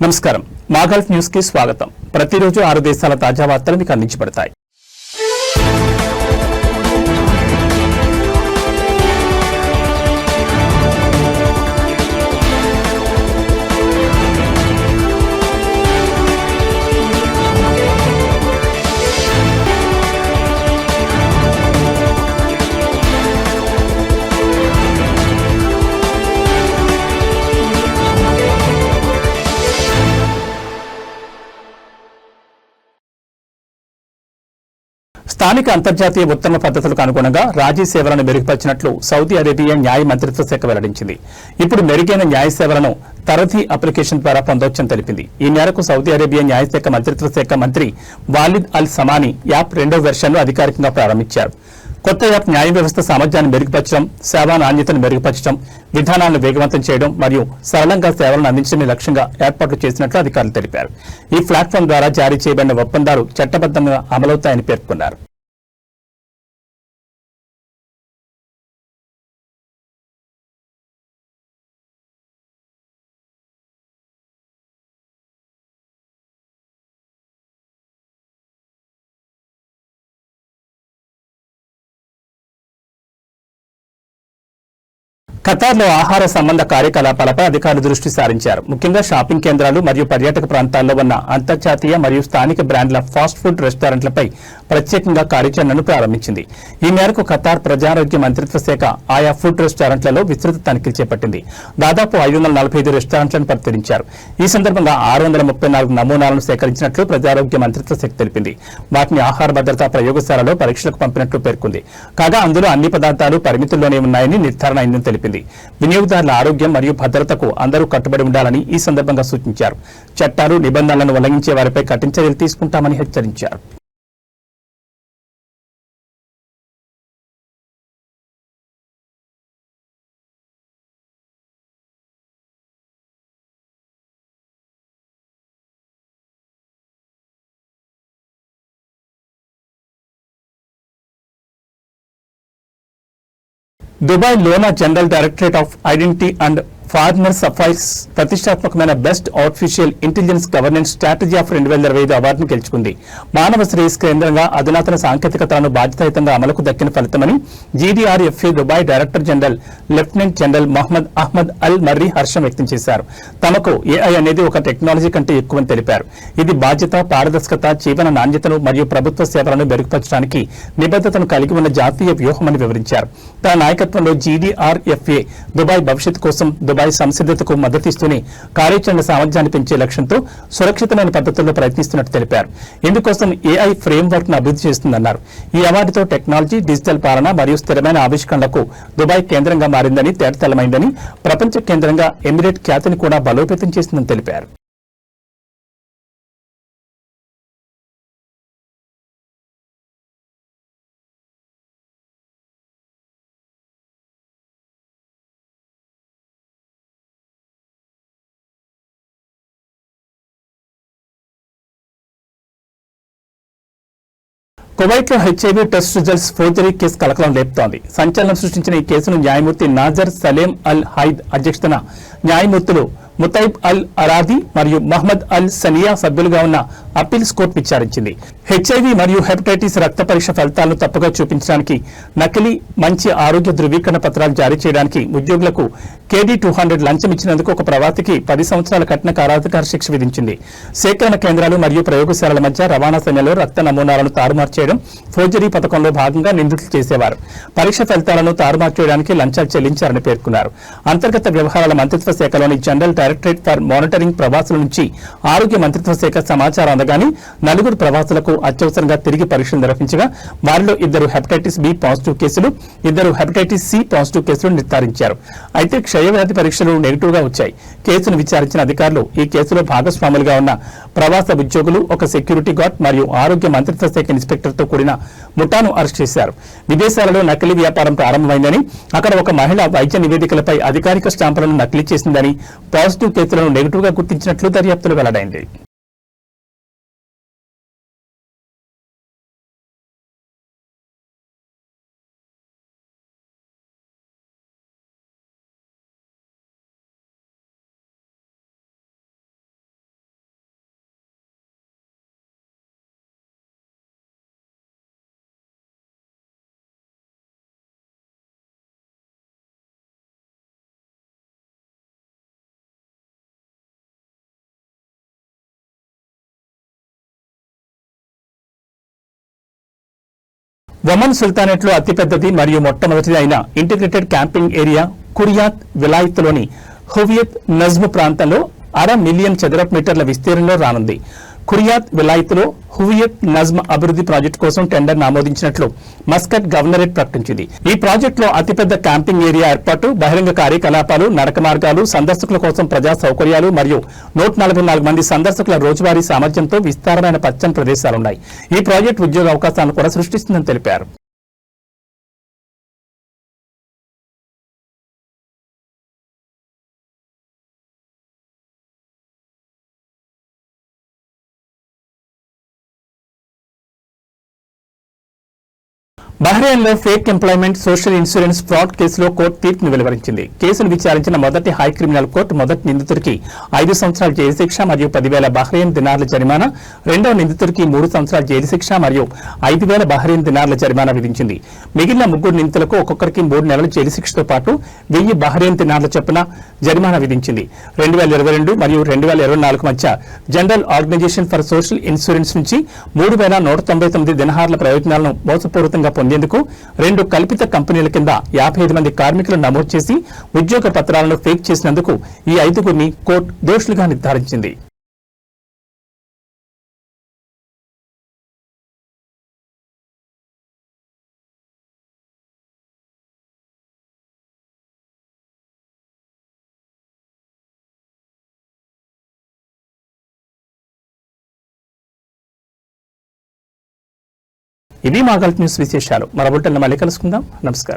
నమస్కారం. మాగల్ఫ్ న్యూస్ కి స్వాగతం. ప్రతిరోజు 6 దేశాల తాజా వార్తలు మీకు అందించబడతాయి. స్థానిక అంతర్జాతీయ ఉత్తమ పద్ధతులకు అనుగుణంగా రాజీ సేవలను మెరుగుపరిచినట్లు సౌదీ అరేబియా న్యాయ మంత్రిత్వ శాఖ వెల్లడించింది. ఇప్పుడు మెరుగైన న్యాయ సేవలను తరధీ అప్లికేషన్ ద్వారా పొందవచ్చని తెలిపింది. ఈ మేరకు సౌదీ అరేబియా న్యాయశాఖ మంత్రిత్వ శాఖ మంత్రి వాలిద్ అల్ సమానీ యాప్ 2వ వెర్షన్ను అధికారికంగా ప్రారంభించారు. కొత్త యాప్ న్యాయ వ్యవస్థ సామర్థ్యాన్ని మెరుగుపరచడం, సేవా నాణ్యతను మెరుగుపరచడం, విధానాలను వేగవంతం చేయడం మరియు సరళంగా సేవలను అందించడమే లక్ష్యంగా ఏర్పాట్లు చేసినట్లు అధికారులు తెలిపారు. ఈ ప్లాట్ఫామ్ ద్వారా జారీ చేయబడిన ఒప్పందాలు చట్టబద్దంగా అమలవుతాయని పేర్కొన్నారు. ఖతార్లో ఆహార సంబంధ కార్యకలాపాలపై అధికారులు దృష్టి సారించారు. ముఖ్యంగా షాపింగ్ కేంద్రాలు మరియు పర్యాటక ప్రాంతాల్లో ఉన్న అంతర్జాతీయ మరియు స్థానిక బ్రాండ్ల ఫాస్ట్ ఫుడ్ రెస్టారెంట్లపై ప్రత్యేకంగా కార్యాచరణను ప్రారంభించింది. ఈ మేరకు ఖతార్ ప్రజారోగ్య మంత్రిత్వ శాఖ ఆయా ఫుడ్ రెస్టారెంట్లలో విస్తృత తనిఖీలు చేపట్టింది. దాదాపు 545 రెస్టారెంట్లను పరిశీలించారు. ఈ సందర్భంగా 634 నమూనాలను సేకరించినట్లు ప్రజారోగ్య మంత్రిత్వ శాఖ తెలిపింది. వాటిని ఆహార భద్రతా ప్రయోగశాలలో పరీక్షలకు పంపినట్లు పేర్కొంది. కాగా అందులో అన్ని పదార్థాలు పరిమితుల్లోనే ఉన్నాయని నిర్ధారణ అయిందని తెలిపింది. వినియోగదారుల ఆరోగ్యం మరియు భద్రతకు అందరూ కట్టుబడి ఉండాలని ఈ సందర్భంగా సూచించారు. చట్టాలు, నిబంధనలను ఉల్లంఘించే వారిపై కఠిన చర్యలు తీసుకుంటామని హెచ్చరించారు. దుబాయ్ లోనా general directorate of identity and foreigners affairs ప్రతిష్టాత్మకమైన best artificial intelligence governance strategy of 2025 అవార్డును గెలుచుకుంది. మానవ శ్రేయస్ కేంద్రంగా అధునాతన సాంకేతికతలను బాధ్యతాయుతంగా అమలుకు దక్కిన ఫలితమని GDRFA Dubai director general lieutenant general Mohammed Ahmed Al Marri హర్షం వ్యక్తం చేశారు. తమకు ఏఐ అనేది ఒక టెక్నాలజీ కంటే ఎక్కువని తెలిపారు. ఇది బాధ్యత, పారదర్శకత, జీవన నాణ్యతను మరియు ప్రభుత్వ సేవలను మెరుగుపరచడానికి నిబద్ధతను కలిగి ఉన్న జాతీయ వ్యూహమని వివరించారు. తన నాయకత్వంలో జీడీఆర్ఎఫ్ఏ దుబాయ్ భవిష్యత్తు కోసం దుబాయ్ సంసిద్ధతకు మద్దతిస్తూనే కార్యాచరణ సామర్థ్యాన్ని పెంచే లక్ష్యంతో సురక్షితమైన పద్ధతుల్లో ప్రయత్నిస్తున్నట్టు తెలిపారు. ఇందుకోసం ఏఐ ఫ్రేమ్వర్క్ ను అభివృద్ధి చేస్తుందన్నారు. ఈ అవార్డుతో టెక్నాలజీ, డిజిటల్ పాలన మరియు స్థిరమైన ఆవిష్కరణలకు దుబాయ్ కేంద్రంగా మారిందని తేటతెల్లమైందని, ప్రపంచ కేంద్రంగా ఎమిరేట్ ఖ్యాతిని కూడా బలోపేతం చేసిందని తెలిపారు. కువైట్లో HIV test results forgery case కలకలం లేపుతోంది. సంచలనం సృష్టించిన ఈ కేసును న్యాయమూర్తి నాజర్ సలేం అల్ హైద్ అధ్యక్షతన న్యాయమూర్తులు ముతైబ్ అల్ అరాది మరియు మహ్మద్ అల్ సనియా సభ్యులుగా ఉన్న అప్పీల్స్ కోర్టు విచారించింది. హెచ్ఐవీ మరియు హెపటైటిస్ రక్త పరీక్ష ఫలితాలను తప్పుగా చూపించడానికి, నకిలీ మంచి ఆరోగ్య ధృవీకరణ పత్రాలు జారీ చేయడానికి ఉద్యోగులకు కేడీ 200 లంచం ఇచ్చినందుకు ఒక ప్రవాసికి 10 సంవత్సరాల కఠిన కారాగార శిక్ష విధించింది. సేకరణ కేంద్రాలు మరియు ప్రయోగశాలల మధ్య రవాణా సమయంలో రక్త నమూనాలను తారుమారు చేయడం ఫోర్జరీ పథకంలో భాగంగా నిందితులు చేసేవారు. పరీక్ష ఫలితాలను తారుమారు చేయడానికి లంచాలు చెల్లించారని పేర్కొన్నారు. అంతర్గత వ్యవహారాల మంత్రిత్వ శాఖలోని జనరల్ డైరెక్టరేట్ ఫర్ మానిటరింగ్ ప్రవాసుల నుంచి ఆరోగ్య మంత్రిత్వ శాఖ సమాచారం అందగానే 4 ప్రవాసులకు అత్యవసరంగా తిరిగి పరీక్షలు నిర్వహించగా వారిలో 2 హెపటైటిస్ బి పాజిటివ్ కేసులు, 2 హెపటైటిస్ సి పాజిటివ్ కేసులు నిర్ధారించారు. అయితే క్షయవ్యాధి పరీక్షలు నెగిటివ్ గా వచ్చాయి. కేసును విచారించిన అధికారులు ఈ కేసులో భాగస్వాములుగా ఉన్న ప్రవాస ఉద్యోగులు, ఒక సెక్యూరిటీ గార్డ్ మరియు ఆరోగ్య మంత్రిత్వ శాఖ ఇన్స్పెక్టర్ తో కూడిన ముఠాను అరెస్ట్ చేశారు. విదేశాలలో నకిలీ వ్యాపారం ప్రారంభమైందని, అక్కడ ఒక మహిళ వైద్య నివేదికలపై అధికారిక స్టాంపులను నకిలీ చేసిందని, పాజిటివ్ కేసులను నెగిటివ్ గా గుర్తించినట్లు దర్యాప్తులు వెల్లడైంది. ఒమన్ సుల్తానేట్లో అతిపెద్దది మరియు మొట్టమొదటిది అయిన integrated camping area Quriyat విలాయత్లోని హువియత్ Najm ప్రాంతంలో 1/2 మిలియన్ చదరపు మీటర్ల విస్తీర్ణంలో రానుంది. కురియాత్ విలాయత్లో హువియత్ నజ్మ్ అభివృద్ధి ప్రాజెక్టు కోసం టెండర్ ఆమోదించినట్లు మస్కట్ గవర్నరేట్ ప్రకటించింది. ఈ ప్రాజెక్టులో అతిపెద్ద క్యాంపింగ్ ఏరియా ఏర్పాటు, బహిరంగ కార్యకలాపాలు, నడక మార్గాలు, సందర్శకుల కోసం ప్రజా సౌకర్యాలు మరియు 144 మంది సందర్శకుల రోజువారీ సామర్థ్యంతో విస్తారమైన పచ్చని ప్రదేశాలున్నాయి. ఈ ప్రాజెక్టు ఉద్యోగ అవకాశాలను కూడా సృష్టిస్తుందని తెలిపారు. బహ్రెయిన్లో fake employment social insurance fraud కేసులో కోర్టు తీర్పును వెలువరించింది. కేసును విచారించిన మొదటి హై క్రిమినల్ కోర్టు మొదటి నిందితుడికి 5 సంవత్సరాల జైలు శిక్ష మరియు 10,000 బహ్రెయిన్ దినార్ల జరిమానా, రెండవ నిందితుడికి 3 సంవత్సరాల జైలు శిక్ష మరియు 5,000 బహ్రెయిన్ దినార్ల జరిమానా విధించింది. మిగిలిన 3 నిందితులకు ఒక్కొక్కరికి 3 నెలల జైలు శిక్షతో పాటు 1000 బహ్రెయిన్ దినార్ల చొప్పున జరిమానా విధించింది. 2022 మరియు 2024 మధ్య general organisation for social insurance నుంచి 3,199 దినార్ల ప్రయోజనాలను మోసపూరితంగా పొందేందుకు 2 కల్పిత కంపెనీల కింద 55 మంది కార్మికులను నమోదు చేసి ఉద్యోగ పత్రాలను ఫేక్ చేసినందుకు ఈ 5గురిని కోర్టు దోషులుగా నిర్ధారించింది. ఇవి మా గల్ఫ్ న్యూస్ విశేషాలు. మరో బులెటిన్లో మళ్ళీ కలుసుకుందాం. నమస్కారం.